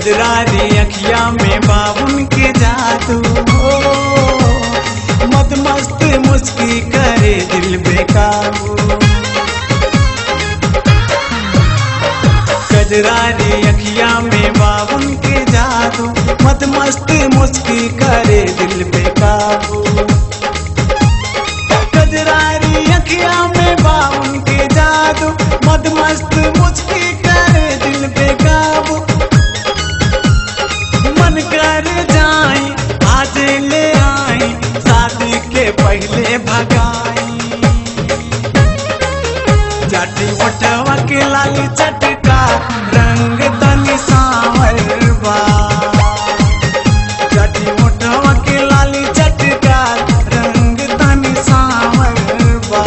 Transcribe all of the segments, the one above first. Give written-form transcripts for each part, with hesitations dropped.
कजरारी अखिया में बाबुन के जादू, मत मस्त मुस्की करे दिल बेकाबू। कजरारी अखिया में बाबुन के जादू, मत मस्त मुस्की करे दिल बेकाबू। कजरारी अखिया में बाबुन के जादू, मत मस्त मुस्की करे दिल बेकाबू। मन कर जाई आज ले आई, शादी के पहले भगाई। जाटी उठवा के लाली चटका, रंग तनी सांवर बा। जाटी उठवा के लाली चटका, रंग तनी सांवर बा।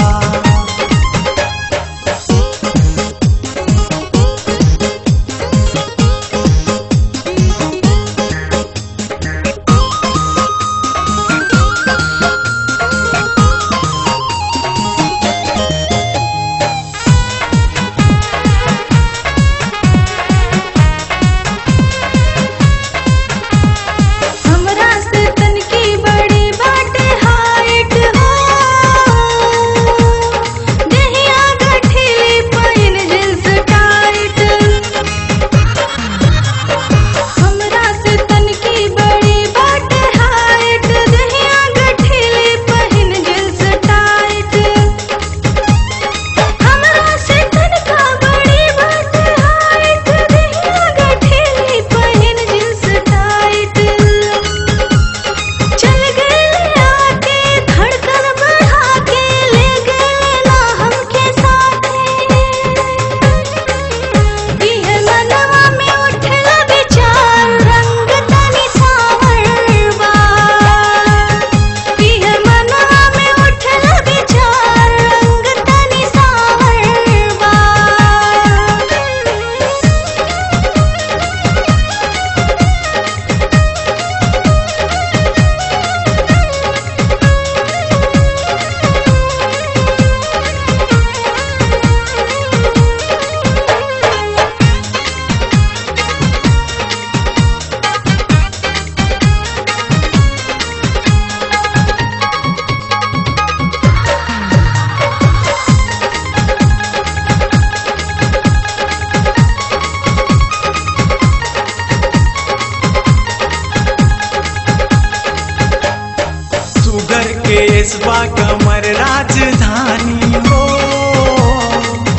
केसबा कमर राजधानी हो,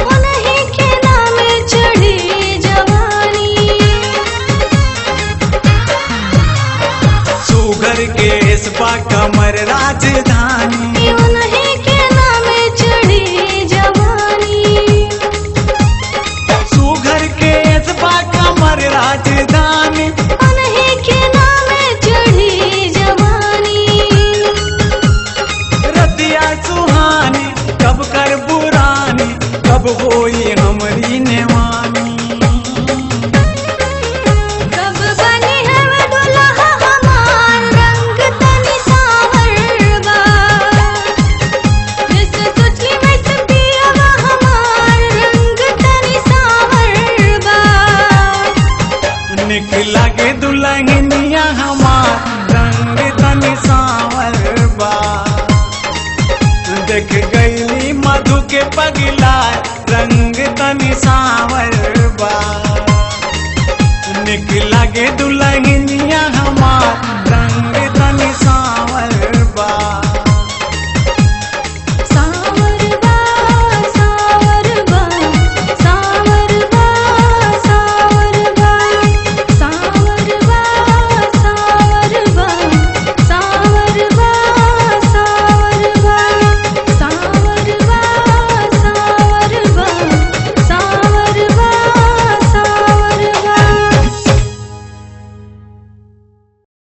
उन्हीं के नाम चढ़ी जवानी। सुगर केसबा कमर राजधानी, उन्हीं के नाम चढ़ी जवानी। सुगर केसबा कमर राजधानी, उन्हीं के नाम चढ़ी जवानी। सुहानी कब कर बुरानी, कब होई हमरी नेवानी। कब बनी है वे दुल्हा हमार, रंग तनी सांवर बा। जैसे सोचली वैसे पियवा हमार, रंग तनी सांवर बा। निक लगे दुल्हनिया हमार, रंग तनी सांवर बा। देख गईली मधु के पगला,